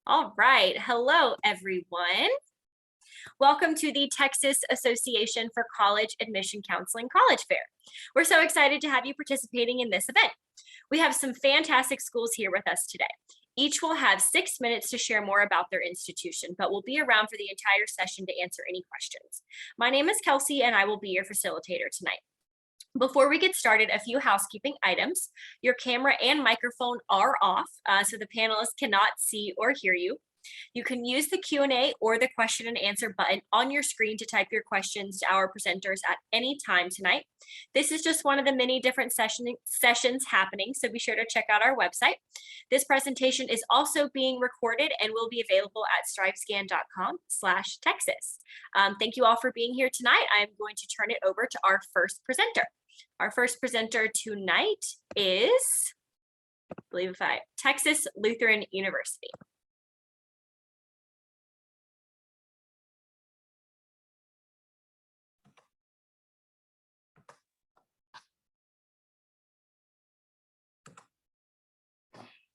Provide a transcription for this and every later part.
All right. Hello, everyone. Welcome to the Texas Association for College Admission Counseling College Fair. We're so excited to have you participating in this event. We have some fantastic schools here with us today. Each will have 6 minutes to share more about their institution, but we'll be around for the entire session to answer any questions. My name is Kelsey, and I will be your facilitator tonight. Before we get started, a few housekeeping items. Your camera and microphone are off, so the panelists cannot see or hear you. You can use the Q&A or the question and answer button on your screen to type your questions to our presenters at any time tonight. This is just one of the many different sessions happening, so be sure to check out our website. This presentation is also being recorded and will be available at strivescan.com/Texas. Thank you all for being here tonight. I'm going to turn it over to our first presenter. Our first presenter tonight is, Texas Lutheran University.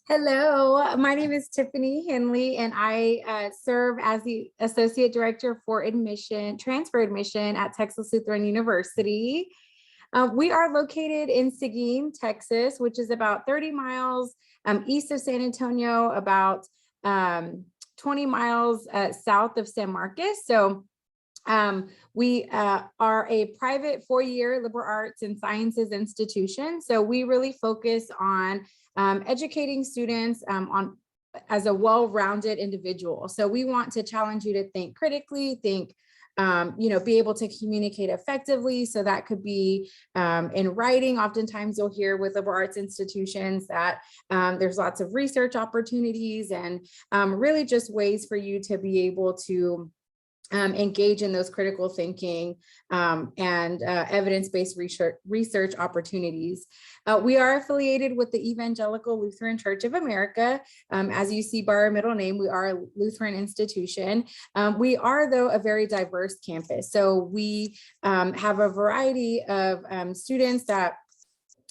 Hello, my name is Tiffany Henley, and I serve as the Associate Director for Transfer Admission at Texas Lutheran University. We are located in Seguin, Texas, which is about 30 miles east of San Antonio, about 20 miles south of San Marcos. So we are a private 4-year liberal arts and sciences institution. So we really focus on educating students as a well-rounded individual. So we want to challenge you to think critically, be able to communicate effectively. So that could be in writing. Oftentimes you'll hear with liberal arts institutions that there's lots of research opportunities and really just ways for you to be able to engage in those critical thinking and evidence-based research opportunities. We are affiliated with the Evangelical Lutheran Church of America. As you see by our middle name, we are a Lutheran institution. We are, though, a very diverse campus. So we have a variety of students that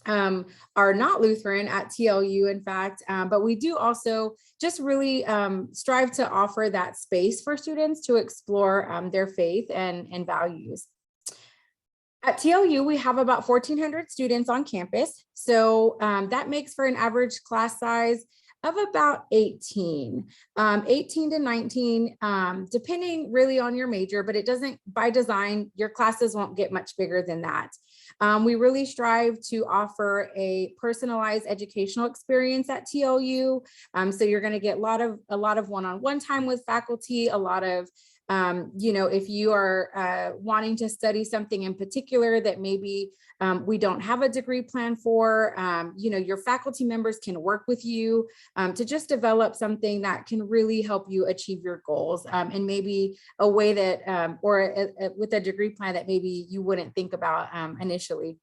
are not Lutheran at TLU, in fact, but we do also just really strive to offer that space for students to explore their faith and values. At TLU, we have about 1,400 students on campus. So that makes for an average class size of about 18 to 19, depending really on your major, but it doesn't, by design, your classes won't get much bigger than that. We really strive to offer a personalized educational experience at TLU. So you're going to get a lot of one-on-one time with faculty, a lot of if you are wanting to study something in particular that maybe we don't have a degree plan for, your faculty members can work with you to just develop something that can really help you achieve your goals and maybe a way that, with a degree plan that maybe you wouldn't think about initially.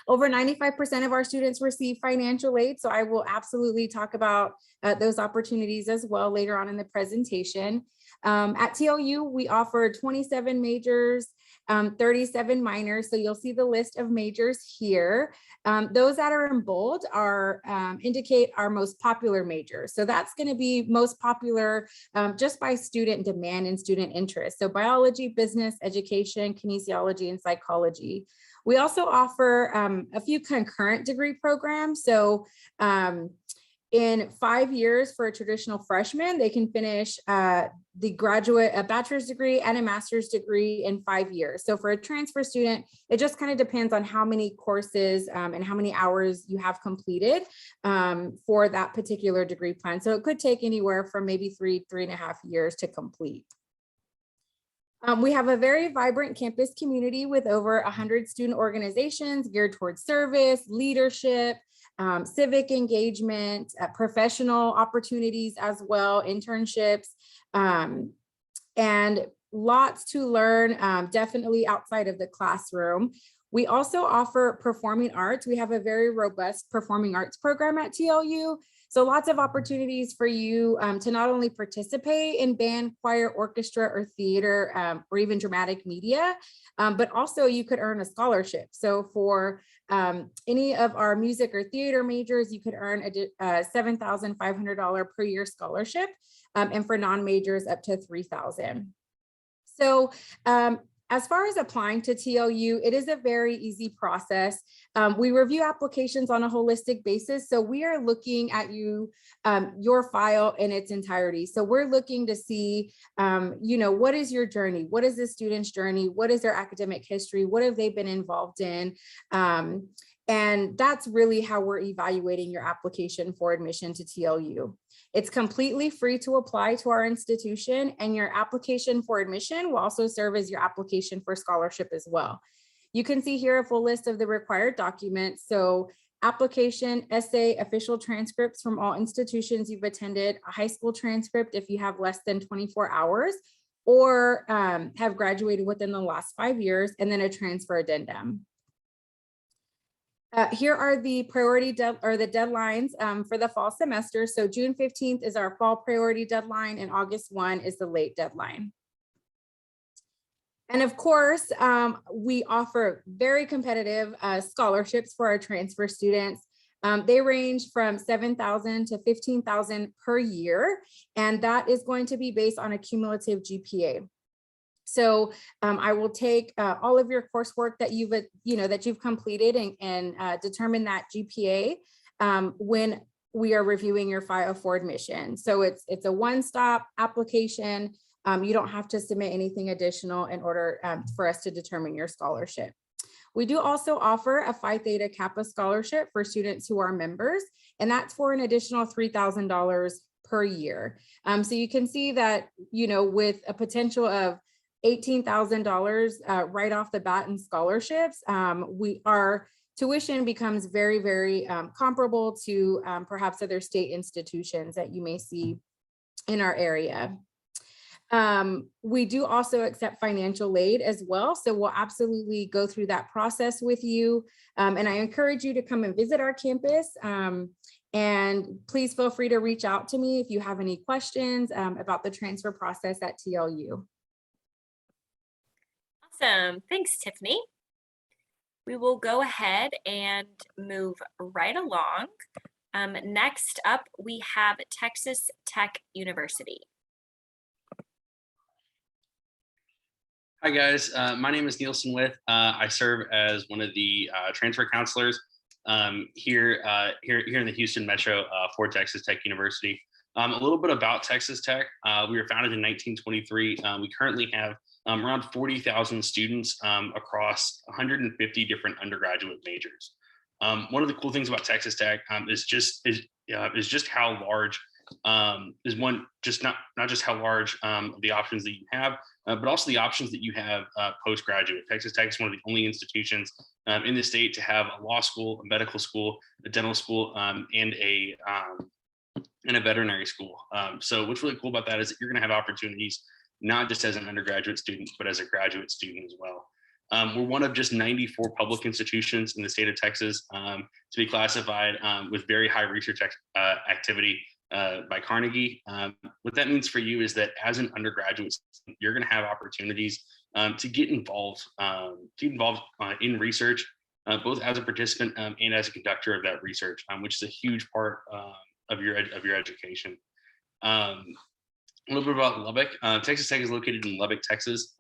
Over 95% of our students receive financial aid, so I will absolutely talk about those opportunities as well later on in the presentation. At TLU, we offer 27 majors, 37 minors, so you'll see the list of majors here. Those that are in bold indicate our most popular majors. So that's going to be most popular just by student demand and student interest. So biology, business, education, kinesiology, and psychology. We also offer a few concurrent degree programs. So in 5 years for a traditional freshman, they can finish a bachelor's degree and a master's degree in 5 years. So for a transfer student, it just kind of depends on how many courses and how many hours you have completed for that particular degree plan. So it could take anywhere from maybe 3.5 years to complete. We have a very vibrant campus community with over 100 student organizations geared towards service, leadership, civic engagement, professional opportunities as well, internships, and lots to learn definitely outside of the classroom. We also offer performing arts. We have a very robust performing arts program at TLU. So lots of opportunities for you to not only participate in band, choir, orchestra, or theater, or even dramatic media, but also you could earn a scholarship. So for any of our music or theater majors, you could earn a $7,500 per year scholarship, and for non-majors up to $3,000. So as far as applying to TLU, it is a very easy process. We review applications on a holistic basis. So we are looking at your file in its entirety. So we're looking to see, what is your journey? What is the student's journey? What is their academic history? What have they been involved in? And that's really how we're evaluating your application for admission to TLU. It's completely free to apply to our institution, and your application for admission will also serve as your application for scholarship as well. You can see here a full list of the required documents. So application, essay, official transcripts from all institutions you've attended, a high school transcript if you have less than 24 hours or have graduated within the last 5 years, and then a transfer addendum. Here are the the deadlines for the fall semester. So June 15th is our fall priority deadline, and August 1 is the late deadline. And of course, we offer very competitive scholarships for our transfer students. They range from $7,000 to $15,000 per year, and that is going to be based on a cumulative GPA. So I will take all of your coursework that you've completed and determine that GPA when we are reviewing your file for admission. So it's a one-stop application. You don't have to submit anything additional in order for us to determine your scholarship. We do also offer a Phi Theta Kappa scholarship for students who are members, and that's for an additional $3,000 per year. So you can see that, with a potential of $18,000 right off the bat in scholarships, our tuition becomes very, very comparable to perhaps other state institutions that you may see in our area. We do also accept financial aid as well. So we'll absolutely go through that process with you. And I encourage you to come and visit our campus. And please feel free to reach out to me if you have any questions about the transfer process at TLU. Awesome. Thanks, Tiffany. We will go ahead and move right along. Next up, we have Texas Tech University. Hi guys, my name is Nielsen With. I serve as one of the transfer counselors here in the Houston Metro for Texas Tech University. A little bit about Texas Tech. We were founded in 1923. We currently have around 40,000 students across 150 different undergraduate majors. One of the cool things about Texas Tech is just how large not just how large the options that you have, but also the options that you have postgraduate. Texas Tech is one of the only institutions in the state to have a law school, a medical school, a dental school, and a veterinary school. So what's really cool about that is that you're going to have opportunities not just as an undergraduate student, but as a graduate student as well. We're one of just 94 public institutions in the state of Texas to be classified with very high research activity by Carnegie. What that means for you is that as an undergraduate, you're going to have opportunities to get involved in research, both as a participant and as a conductor of that research, which is a huge part of your education. A little bit about Lubbock. Texas Tech is located in Lubbock, Texas.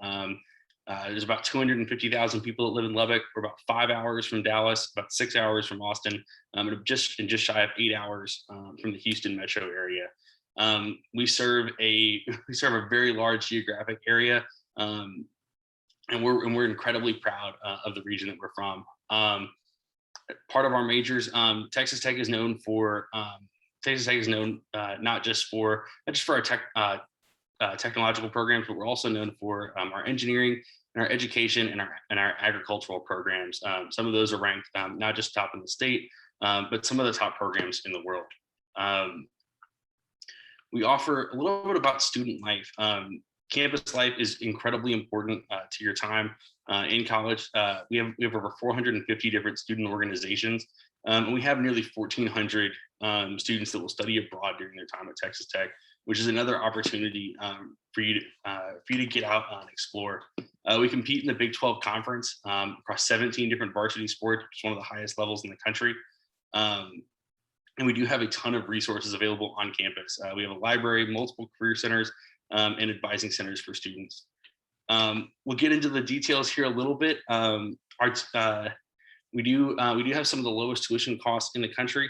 There's about 250,000 people that live in Lubbock. We're about 5 hours from Dallas, about 6 hours from Austin, and just shy of 8 hours from the Houston metro area. We serve a very large geographic area, and we're incredibly proud of the region that we're from. Part of our majors, Texas Tech is known not just for our technological programs, but we're also known for our engineering and our education and our agricultural programs. Some of those are ranked not just top in the state, but some of the top programs in the world. We offer a little bit about student life. Campus life is incredibly important to your time in college. We have over 450 different student organizations And we have nearly 1,400 students that will study abroad during their time at Texas Tech, which is another opportunity for you to get out and explore. We compete in the Big 12 conference across 17 different varsity sports, which is one of the highest levels in the country. And we do have a ton of resources available on campus. We have a library, multiple career centers, and advising centers for students. We'll get into the details here a little bit. We do have some of the lowest tuition costs in the country.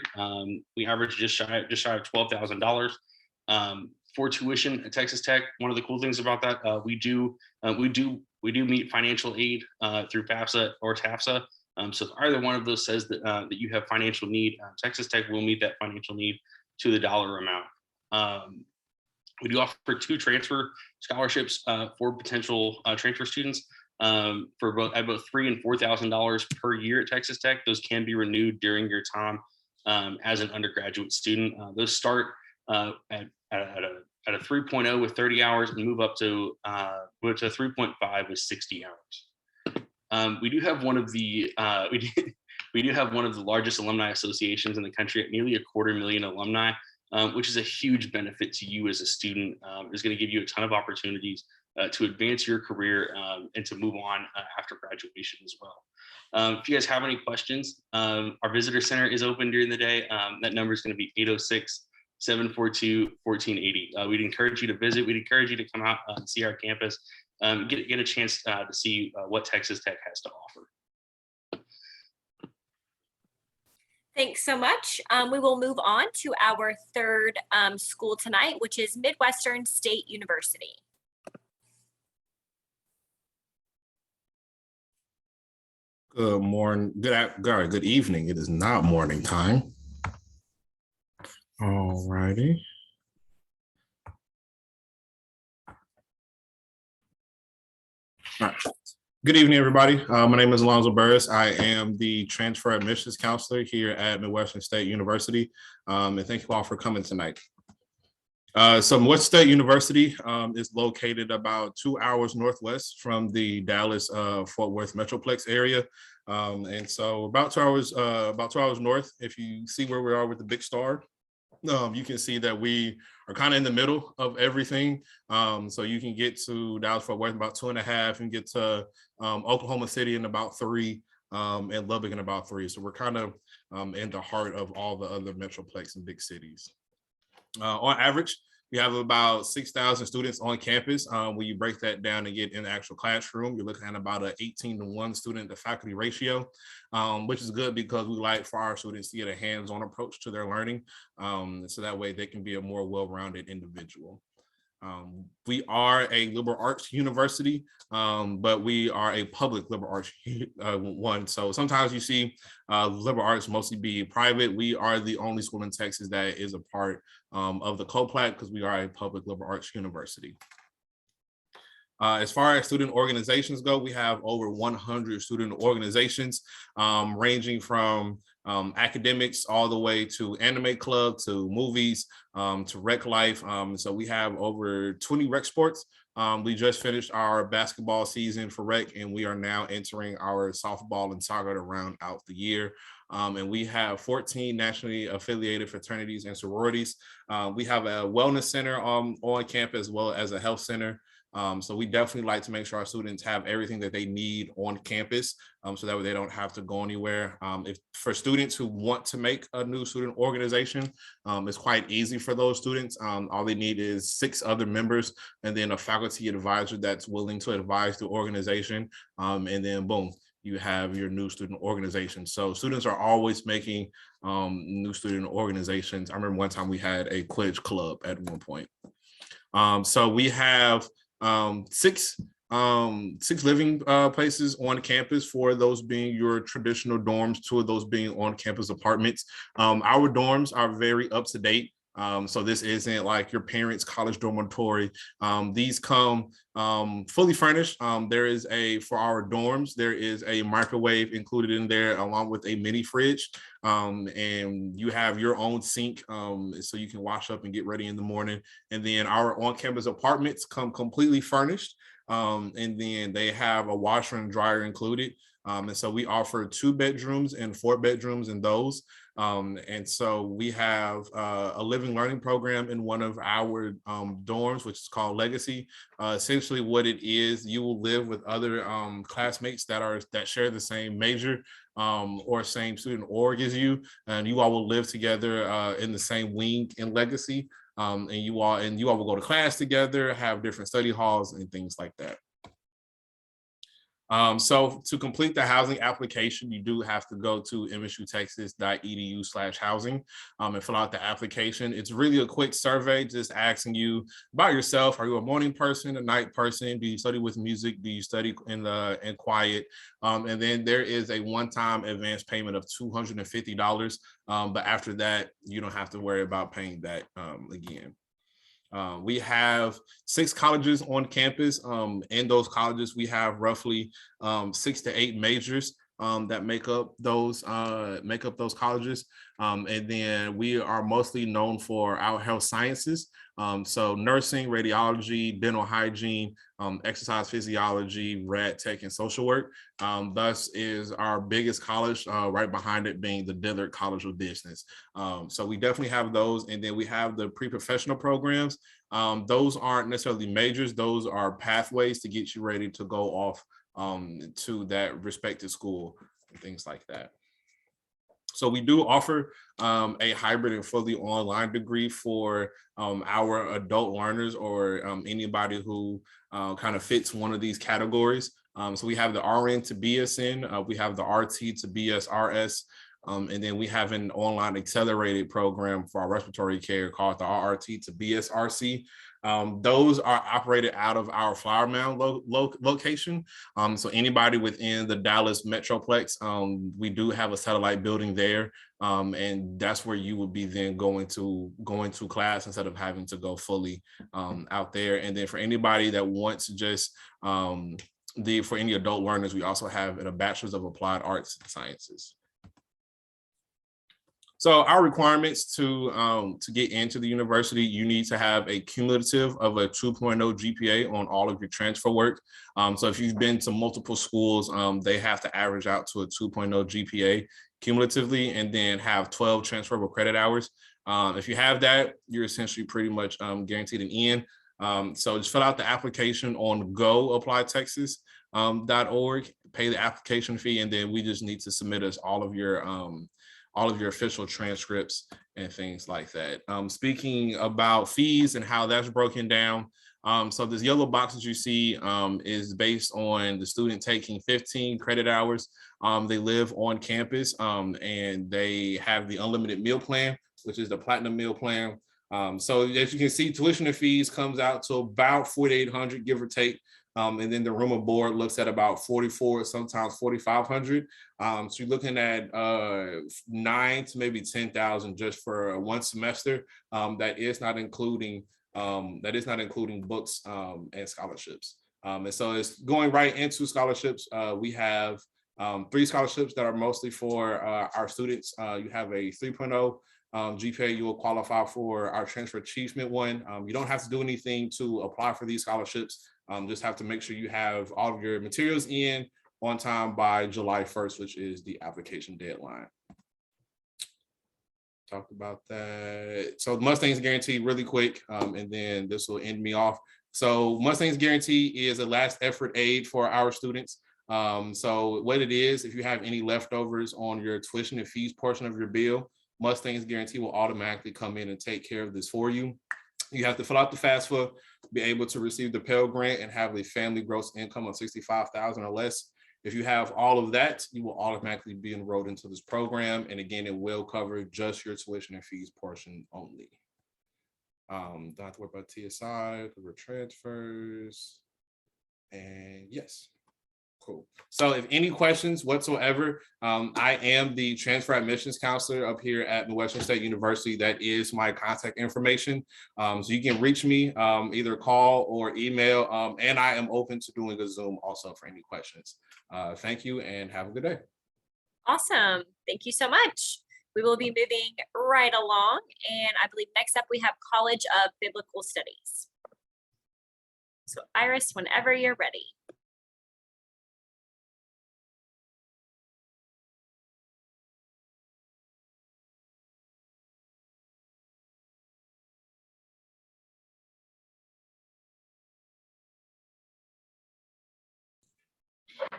We average just shy of $12,000 for tuition at Texas Tech. One of the cool things about that, we do meet financial aid through FAFSA or TAFSA. So if either one of those says that you have financial need, Texas Tech will meet that financial need to the dollar amount. We do offer 2 transfer scholarships for potential transfer students for both $3,000 and $4,000 per year at Texas Tech. Those can be renewed during your time as an undergraduate student. Those start at a 3.0 with 30 hours and move up to 3.5 with 60 hours. We do have one of the largest alumni associations in the country at nearly 250,000 alumni, which is a huge benefit to you as a student. It's going to give you a ton of opportunities to advance your career and to move on after graduation as well. If you guys have any questions, our visitor center is open during the day. That number is going to be 806-742-1480. We'd encourage you to visit. We'd encourage you to come out and see our campus, get a chance to see what Texas Tech has to offer. Thanks so much. We will move on to our third school tonight, which is Midwestern State University. Good morning, good evening. It is not morning time. All righty. All right. Good evening, everybody. My name is Alonzo Burris. I am the transfer admissions counselor here at Midwestern State University. And thank you all for coming tonight. So Midwestern State University is located about 2 hours northwest from the Dallas-Fort Worth Metroplex area. And so about 2 hours north, if you see where we are with the big star, you can see that we are kind of in the middle of everything. So you can get to Dallas-Fort Worth in about 2.5 and get to Oklahoma City in about 3 and Lubbock in about 3. So we're kind of in the heart of all the other metroplex and big cities. On average, we have about 6,000 students on campus. When you break that down and get in the actual classroom, you're looking at about an 18-to-1 student to faculty ratio, which is good because we like for our students to get a hands-on approach to their learning. So that way they can be a more well-rounded individual. We are a liberal arts university, but we are a public liberal arts one. So sometimes you see liberal arts mostly be private. We are the only school in Texas that is a part of the COPLAC because we are a public liberal arts university. As far as student organizations go, we have over 100 student organizations ranging from academics all the way to anime club, to movies, to rec life. So we have over 20 rec sports. We just finished our basketball season for rec, and we are now entering our softball and soccer to round out the year. And we have 14 nationally affiliated fraternities and sororities. We have a wellness center on campus as well as a health center. So we definitely like to make sure our students have everything that they need on campus, so that way they don't have to go anywhere. If for students who want to make a new student organization, it's quite easy for those students. All they need is 6 other members and then a faculty advisor that's willing to advise the organization. And then boom, you have your new student organization. So students are always making new student organizations. I remember one time we had a Quidditch club at one point. So we have 6 living places on campus, 4 of those being your traditional dorms, 2 of those being on-campus apartments. Our dorms are very up to date. So this isn't like your parents' college dormitory. These come fully furnished. For our dorms, there is a microwave included in there along with a mini fridge. And you have your own sink so you can wash up and get ready in the morning. And then our on-campus apartments come completely furnished. And then they have a washer and dryer included. And so we offer 2 bedrooms and 4 bedrooms in those. And so we have a living learning program in one of our dorms, which is called Legacy. Essentially what it is, you will live with other classmates that share the same major or same student org as you, and you all will live together in the same wing in Legacy. And you all will go to class together, have different study halls and things like that. So to complete the housing application, you do have to go to msutexas.edu/housing and fill out the application. It's really a quick survey, just asking you about yourself. Are you a morning person, a night person? Do you study with music? Do you study in quiet? And then there is a one-time advance payment of $250. But after that, you don't have to worry about paying that again. We have 6 colleges on campus. In those colleges, we have roughly 6 to 8 majors that make up those colleges. And then we are mostly known for our health sciences. So nursing, radiology, dental hygiene, exercise physiology, rad tech, and social work. Thus is our biggest college, right behind it being the Dillard College of Business. So we definitely have those. And then we have the pre-professional programs. Those aren't necessarily majors. Those are pathways to get you ready to go off to that respective school and things like that. So we do offer a hybrid and fully online degree for our adult learners or anybody who kind of fits one of these categories. So we have the RN to BSN, we have the RT to BSRS, and then we have an online accelerated program for our respiratory care called the RRT to BSRC. Those are operated out of our Flower Mound location. So anybody within the Dallas Metroplex, we do have a satellite building there. And that's where you would be then going to class instead of having to go fully out there. And then for anybody that wants to just, for any adult learners, we also have a Bachelor's of Applied Arts and Sciences. So our requirements to get into the university, you need to have a cumulative of a 2.0 GPA on all of your transfer work. So if you've been to multiple schools, they have to average out to a 2.0 GPA cumulatively and then have 12 transferable credit hours. If you have that, you're essentially pretty much guaranteed an in. So just fill out the application on goapplytexas.org, pay the application fee, and then we just need to submit us all of your official transcripts and things like that. Speaking about fees and how that's broken down, so this yellow box that you see is based on the student taking 15 credit hours. They live on campus and they have the unlimited meal plan, which is the platinum meal plan. So as you can see, tuition and fees comes out to about $4,800, give or take. And then the room and board looks at about $4,400, sometimes $4,500. So you're looking at $9,000 to maybe $10,000 just for one semester. That is not including books and scholarships. And so it's going right into scholarships. We have 3 scholarships that are mostly for our students. You have a 3.0 GPA, you will qualify for our transfer achievement one. You don't have to do anything to apply for these scholarships. Just have to make sure you have all of your materials in on time by July 1st, which is the application deadline. Talked about that. So Mustangs Guarantee really quick, and then this will end me off. So Mustangs Guarantee is a last effort aid for our students. So what it is, if you have any leftovers on your tuition and fees portion of your bill, Mustangs Guarantee will automatically come in and take care of this for you. You have to fill out the FAFSA, be able to receive the Pell Grant, and have a family gross income of $65,000 or less. If you have all of that, you will automatically be enrolled into this program. And again, it will cover just your tuition and fees portion only. Don't have to worry about TSI, cover transfers, and yes. Cool. So if any questions whatsoever, I am the transfer admissions counselor up here at Midwestern State University. That is my contact information. So you can reach me, either call or email, and I am open to doing a Zoom also for any questions. Thank you and have a good day. Awesome. Thank you so much. We will be moving right along. And I believe next up we have College of Biblical Studies. So Iris, whenever you're ready.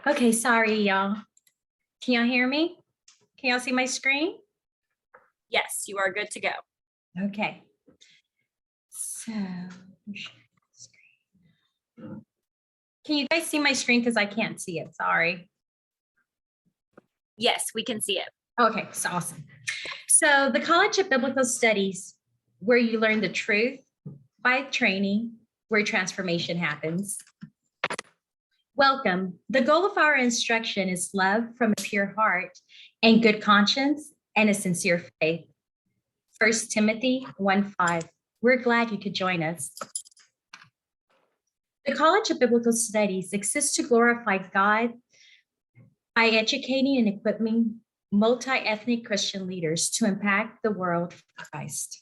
Okay, sorry, y'all. Can y'all hear me? Can y'all see my screen? Yes, you are good to go. Okay. So, can you guys see my screen? Because I can't see it, sorry. Yes, we can see it. Okay, so awesome. So the College of Biblical Studies, where you learn the truth by training, where transformation happens. Welcome. The goal of our instruction is love from a pure heart and good conscience and a sincere faith. 1 Timothy 1:5. We're glad you could join us. The College of Biblical Studies exists to glorify God by educating and equipping multi-ethnic Christian leaders to impact the world for Christ.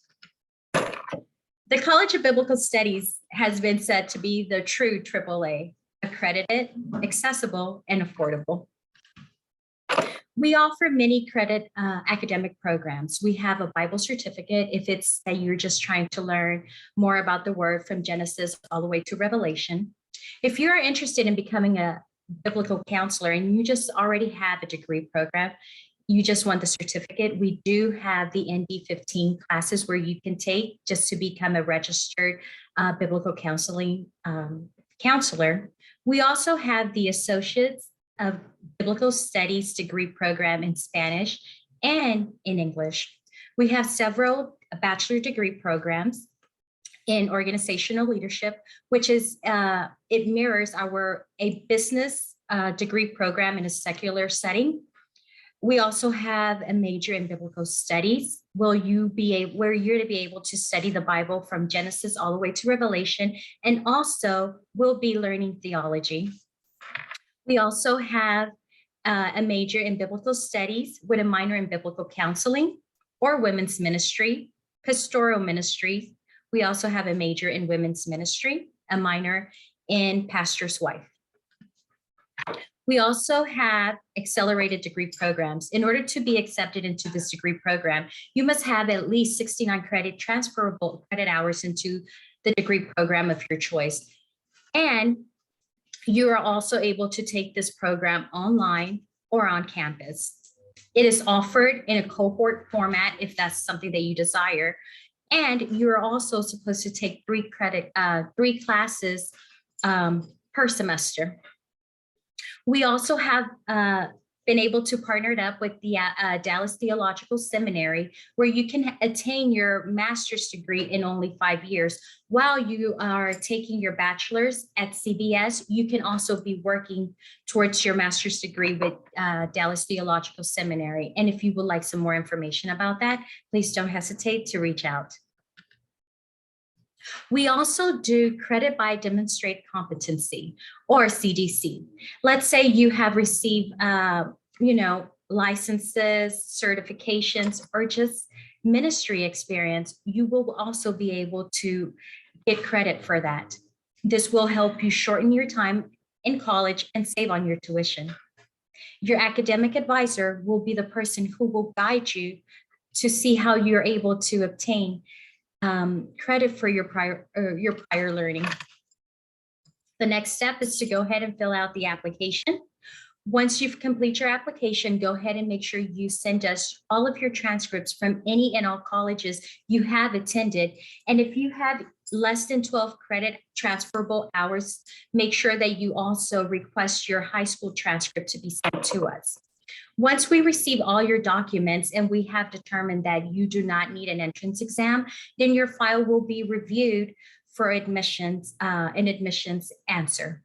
The College of Biblical Studies has been said to be the true AAA, accredited, accessible, and affordable. We offer many credit academic programs. We have a Bible certificate if it's that you're just trying to learn more about the word from Genesis all the way to Revelation. If you're interested in becoming a biblical counselor and you just already have a degree program, you just want the certificate, we do have the ND15 classes where you can take just to become a registered biblical counseling counselor. We also have the Associates of Biblical Studies degree program in Spanish and in English. We have several bachelor degree programs in organizational leadership, which is, it mirrors a business degree program in a secular setting. We also have a major in biblical studies, where you're to be able to study the Bible from Genesis all the way to Revelation, and also we'll be learning theology. We also have a major in biblical studies with a minor in biblical counseling or women's ministry, pastoral ministry. We also have a major in women's ministry, a minor in pastor's wife. We also have accelerated degree programs. In order to be accepted into this degree program, you must have at least 69 transferable credit hours into the degree program of your choice. And you are also able to take this program online or on campus. It is offered in a cohort format if that's something that you desire. And you're also supposed to take 3 classes per semester. We also have been able to partner up with the Dallas Theological Seminary, where you can attain your master's degree in only 5 years. While you are taking your bachelor's at CBS, you can also be working towards your master's degree with Dallas Theological Seminary. And if you would like some more information about that, please don't hesitate to reach out. We also do credit by demonstrate competency, or CDC. Let's say you have received, licenses, certifications, or just ministry experience. You will also be able to get credit for that. This will help you shorten your time in college and save on your tuition. Your academic advisor will be the person who will guide you to see how you're able to obtain credit for your prior learning. The next step is to go ahead and fill out the application. Once you've completed your application, go ahead and make sure you send us all of your transcripts from any and all colleges you have attended. And if you have less than 12 credit transferable hours, make sure that you also request your high school transcript to be sent to us. Once we receive all your documents and we have determined that you do not need an entrance exam, then your file will be reviewed for admissions, an admissions answer.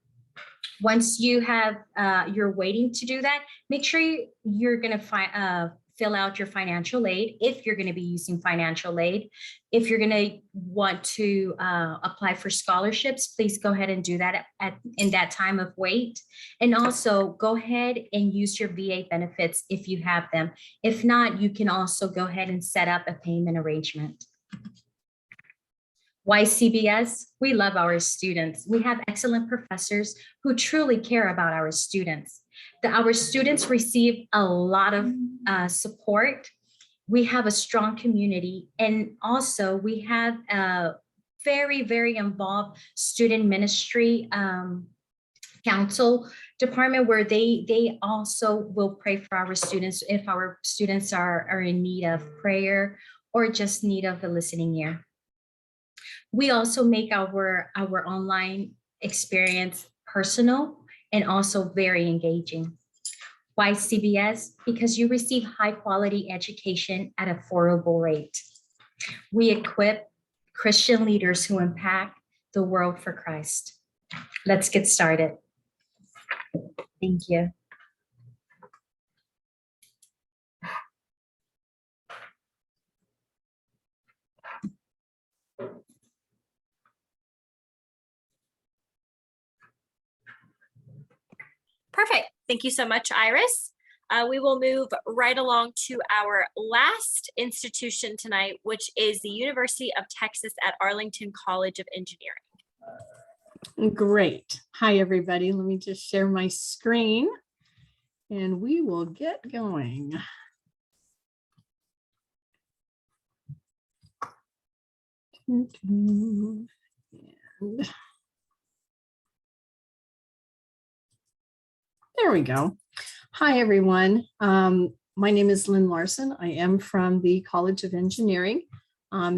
Once you have, you're waiting to do that, make sure you're going to fill out your financial aid if you're going to be using financial aid. If you're going to want to apply for scholarships, please go ahead and do that in that time of wait. And also go ahead and use your VA benefits if you have them. If not, you can also go ahead and set up a payment arrangement. Why CBS? We love our students. We have excellent professors who truly care about our students. Our students receive a lot of support. We have a strong community, and also we have a very, very involved student ministry council department where they also will pray for our students if our students are in need of prayer or just need of a listening ear. We also make our online experience personal and also very engaging. Why CBS? Because you receive high quality education at an affordable rate. We equip Christian leaders who impact the world for Christ. Let's get started. Thank you. Perfect. Thank you so much, Iris. We will move right along to our last institution tonight, which is the University of Texas at Arlington College of Engineering. Great. Hi, everybody. Let me just share my screen and we will get going. And there we go. Hi, everyone. My name is Lynn Larson. I am from the College of Engineering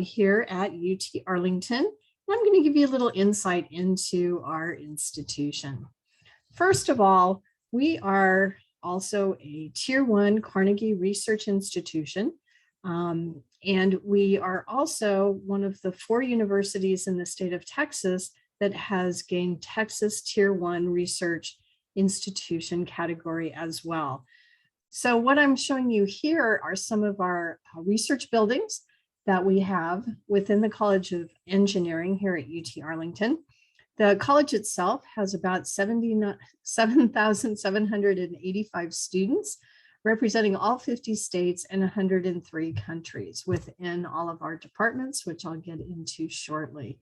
here at UT Arlington. I'm going to give you a little insight into our institution. First of all, we are also a Tier 1 Carnegie Research Institution. And we are also one of the 4 universities in the state of Texas that has gained Texas Tier 1 Research Institution category as well. So what I'm showing you here are some of our research buildings that we have within the College of Engineering here at UT Arlington. The college itself has about 7,785 students, representing all 50 states and 103 countries within all of our departments, which I'll get into shortly.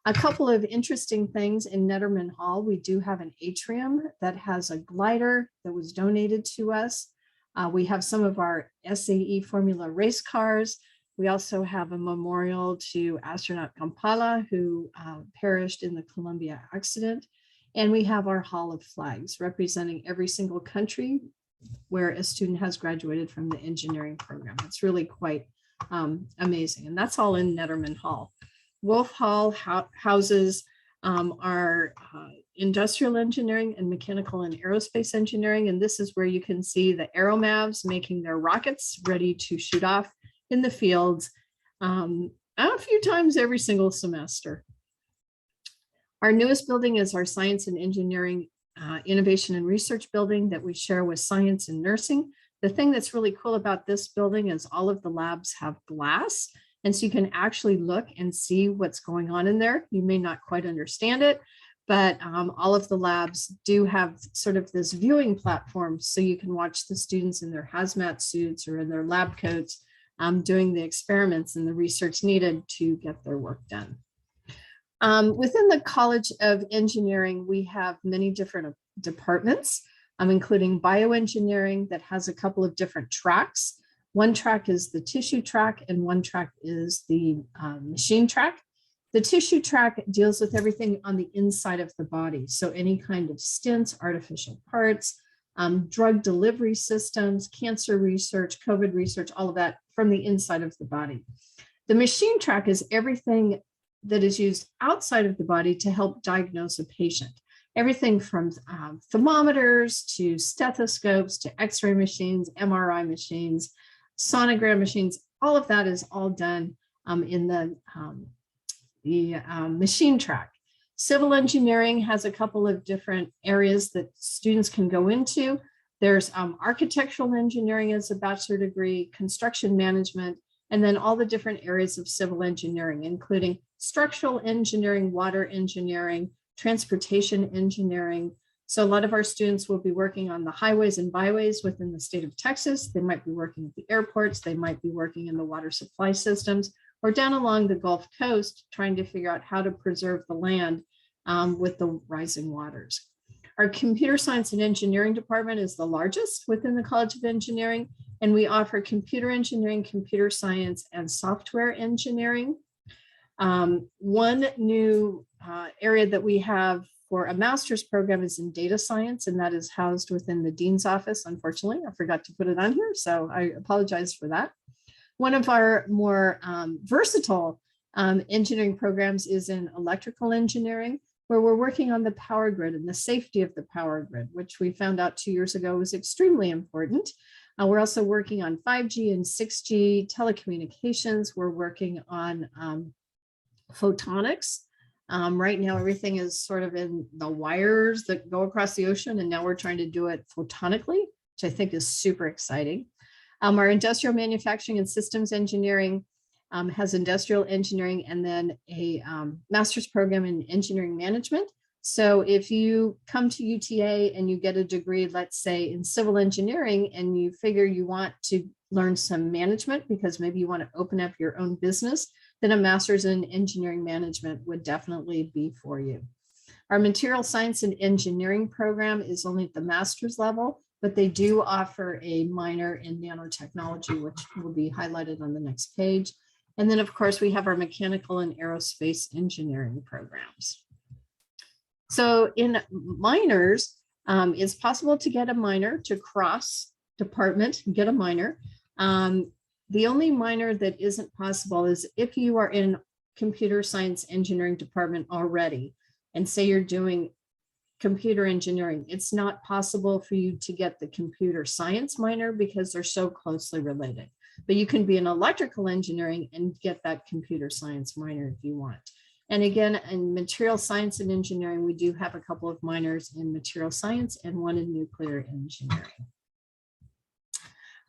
A couple of interesting things in Netterman Hall, we do have an atrium that has a glider that was donated to us. We have some of our SAE Formula race cars. We also have a memorial to astronaut Kampala, who perished in the Columbia accident. And we have our Hall of Flags representing every single country where a student has graduated from the engineering program. It's really quite amazing. And that's all in Netterman Hall. Wolf Hall houses our industrial engineering and mechanical and aerospace engineering. And this is where you can see the aeromavs making their rockets ready to shoot off in the fields a few times every single semester. Our newest building is our Science and Engineering Innovation and Research building that we share with science and nursing. The thing that's really cool about this building is all of the labs have glass. And so you can actually look and see what's going on in there. You may not quite understand it, but all of the labs do have sort of this viewing platform. So you can watch the students in their hazmat suits or in their lab coats doing the experiments and the research needed to get their work done. Within the College of Engineering, we have many different departments, including bioengineering that has a couple of different tracks. One track is the tissue track and one track is the machine track. The tissue track deals with everything on the inside of the body. So any kind of stents, artificial parts, drug delivery systems, cancer research, COVID research, all of that from the inside of the body. The machine track is everything that is used outside of the body to help diagnose a patient. Everything from thermometers to stethoscopes to X-ray machines, MRI machines, sonogram machines, all of that is all done in the machine track. Civil engineering has a couple of different areas that students can go into. There's architectural engineering as a bachelor degree, construction management, and then all the different areas of civil engineering, including structural engineering, water engineering, transportation engineering. So a lot of our students will be working on the highways and byways within the state of Texas. They might be working at the airports. They might be working in the water supply systems or down along the Gulf Coast, trying to figure out how to preserve the land with the rising waters. Our computer science and engineering department is the largest within the College of Engineering, and we offer computer engineering, computer science, and software engineering. One new area that we have for a master's program is in data science, and that is housed within the dean's office. Unfortunately, I forgot to put it on here, so I apologize for that. One of our more versatile engineering programs is in electrical engineering, where we're working on the power grid and the safety of the power grid, which we found out 2 years ago was extremely important. We're also working on 5G and 6G telecommunications. We're working on photonics. Right now, everything is sort of in the wires that go across the ocean, and now we're trying to do it photonically, which I think is super exciting. Our industrial manufacturing and systems engineering has industrial engineering and then a master's program in engineering management. So if you come to UTA and you get a degree, let's say in civil engineering, and you figure you want to learn some management because maybe you want to open up your own business, then a master's in engineering management would definitely be for you. Our material science and engineering program is only at the master's level, but they do offer a minor in nanotechnology, which will be highlighted on the next page. And then, of course, we have our mechanical and aerospace engineering programs. So in minors, it's possible to get a minor, to cross department, get a minor. The only minor that isn't possible is if you are in computer science engineering department already, and say you're doing computer engineering, it's not possible for you to get the computer science minor because they're so closely related. But you can be in electrical engineering and get that computer science minor if you want. And again, in material science and engineering, we do have a couple of minors in material science and one in nuclear engineering.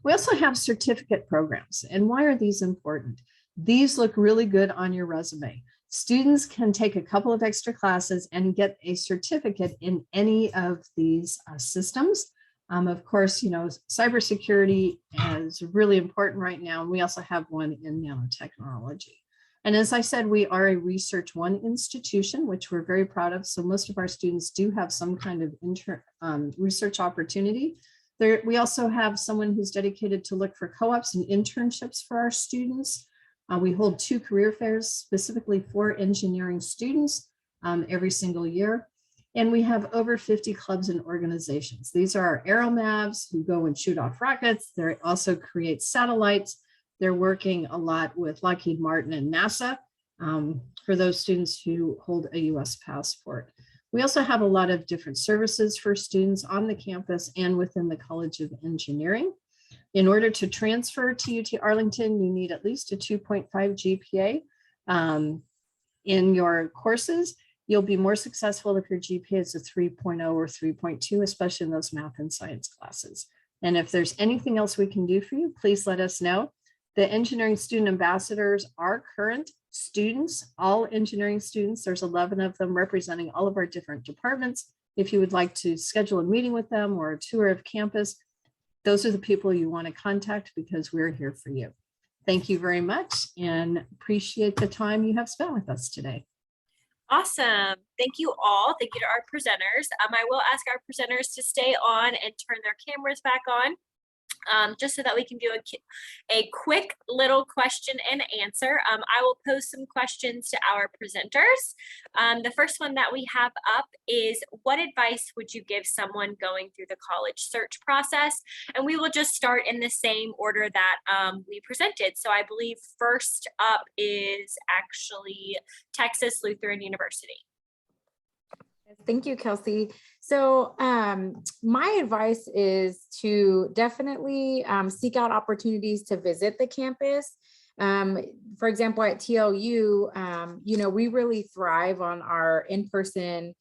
We also have certificate programs. And why are these important? These look really good on your resume. Students can take a couple of extra classes and get a certificate in any of these systems. Of course, you know, cybersecurity is really important right now. And we also have one in nanotechnology. And as I said, we are a Research One institution, which we're very proud of. So most of our students do have some kind of research opportunity. We also have someone who's dedicated to look for co-ops and internships for our students. We hold 2 career fairs specifically for engineering students every single year. And we have over 50 clubs and organizations. These are our aeromavs who go and shoot off rockets. They also create satellites. They're working a lot with Lockheed Martin and NASA for those students who hold a US passport. We also have a lot of different services for students on the campus and within the College of Engineering. In order to transfer to UT Arlington, you need at least a 2.5 GPA in your courses. You'll be more successful if your GPA is a 3.0 or 3.2, especially in those math and science classes. And if there's anything else we can do for you, please let us know. The engineering student ambassadors are current students, all engineering students. There's 11 of them representing all of our different departments. If you would like to schedule a meeting with them or a tour of campus, those are the people you want to contact because we're here for you. Thank you very much and appreciate the time you have spent with us today. Awesome. Thank you all. Thank you to our presenters. I will ask our presenters to stay on and turn their cameras back on. Just so that we can do a quick little question and answer. I will pose some questions to our presenters. The first one that we have up is, what advice would you give someone going through the college search process? And we will just start in the same order that we presented. So I believe first up is actually Texas Lutheran University. Thank you, Kelsey. So my advice is to definitely seek out opportunities to visit the campus. For example, at TLU, you know, we really thrive on our in-person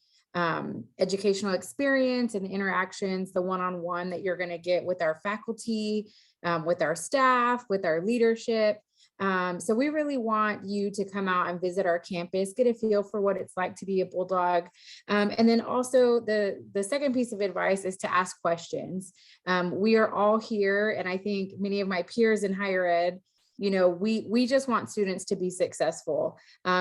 educational experience and interactions, the one-on-one that you're going to get with our faculty, with our staff, with our leadership. So we really want you to come out and visit our campus, get a feel for what it's like to be a Bulldog. And then also the second piece of advice is to ask questions. We are all here, and I think many of my peers in higher ed, you know, we just want students to be successful.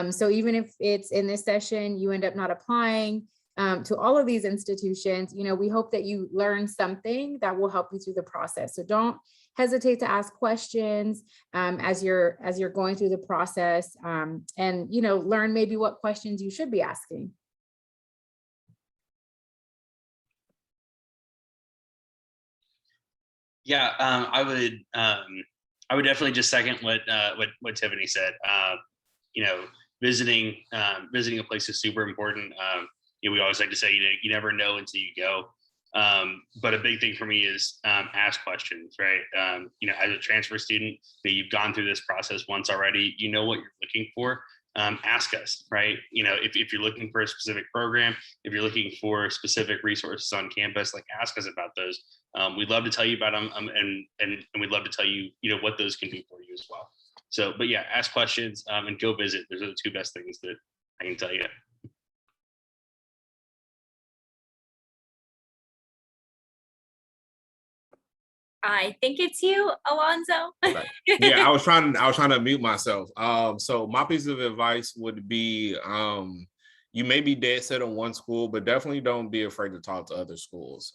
So even if it's in this session, you end up not applying, to all of these institutions, we hope that you learn something that will help you through the process. So don't hesitate to ask questions as you're going through the process, and learn maybe what questions you should be asking. Yeah, I would definitely just second what Tiffany said. Visiting a place is super important. We always like to say you never know until you go. But a big thing for me is ask questions, right? As a transfer student, you've gone through this process once already. You know what you're looking for. Ask us, right? If you're looking for a specific program, if you're looking for specific resources on campus, like ask us about those. We'd love to tell you about them, and we'd love to tell you, what those can do for you as well. So, but yeah, ask questions and go visit. Those are the two best things that I can tell you. I think it's you, Alonzo. Right. Yeah, I was trying to mute myself. So my piece of advice would be, you may be dead set on one school, but definitely don't be afraid to talk to other schools.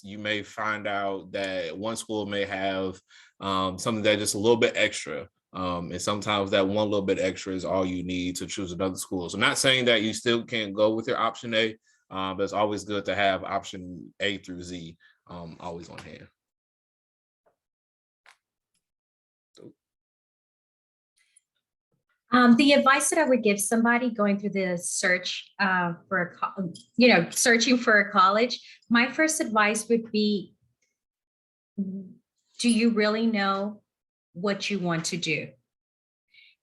You may find out that one school may have something that's just a little bit extra. And sometimes that one little bit extra is all you need to choose another school. So not saying that you still can't go with your option A, but it's always good to have option A through Z always on hand. The advice that I would give somebody going through the search searching for a college, my first advice would be, do you really know what you want to do?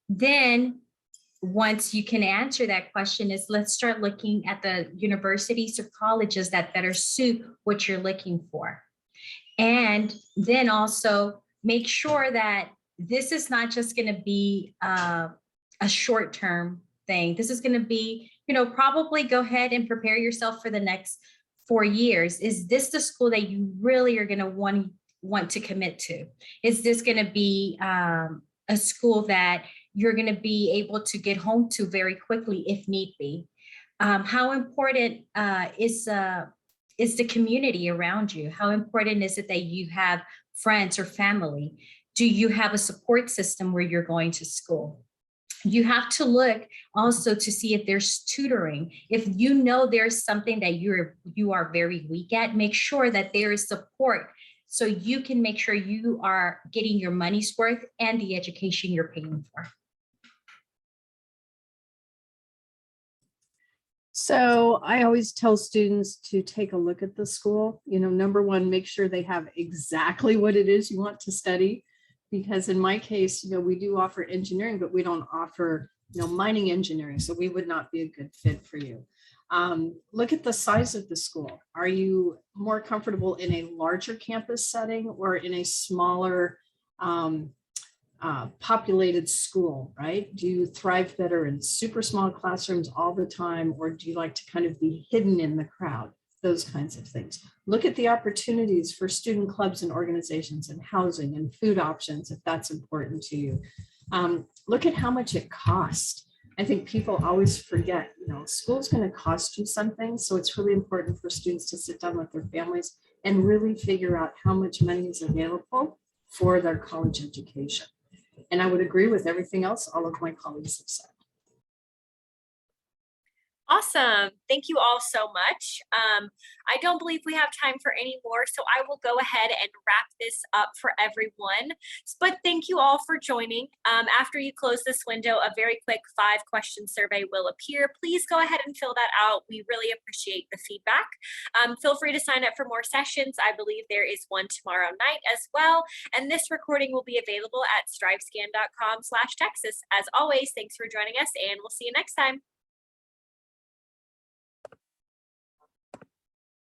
Then once you can answer that question, let's start looking at the universities or colleges that better suit what you're looking for. And then also make sure that this is not just going to be a short-term thing. This is going to be, probably go ahead and prepare yourself for the next 4 years. Is this the school that you really are going to want to commit to? Is this going to be a school that you're going to be able to get home to very quickly if need be? How important is the community around you? How important is it that you have friends or family? Do you have a support system where you're going to school? You have to look also to see if there's tutoring. If there's something that you are very weak at, make sure that there is support so you can make sure you are getting your money's worth and the education you're paying for. So I always tell students to take a look at the school. Number one, make sure they have exactly what it is you want to study. Because in my case, we do offer engineering, but we don't offer, mining engineering. So we would not be a good fit for you. Look at the size of the school. Are you more comfortable in a larger campus setting or in a smaller populated school, right? Do you thrive better in super small classrooms all the time, or do you like to kind of be hidden in the crowd? Those kinds of things. Look at the opportunities for student clubs and organizations and housing and food options, if that's important to you. Look at how much it costs. I think people always forget, school's going to cost you something. So it's really important for students to sit down with their families and really figure out how much money is available for their college education. And I would agree with everything else all of my colleagues have said. Awesome. Thank you all so much. I don't believe we have time for any more, so I will go ahead and wrap this up for everyone. But thank you all for joining. After you close this window, a very quick 5-question survey will appear. Please go ahead and fill that out. We really appreciate the feedback. Feel free to sign up for more sessions. I believe there is one tomorrow night as well. And this recording will be available at strivescan.com/Texas. As always, thanks for joining us, and we'll see you next time.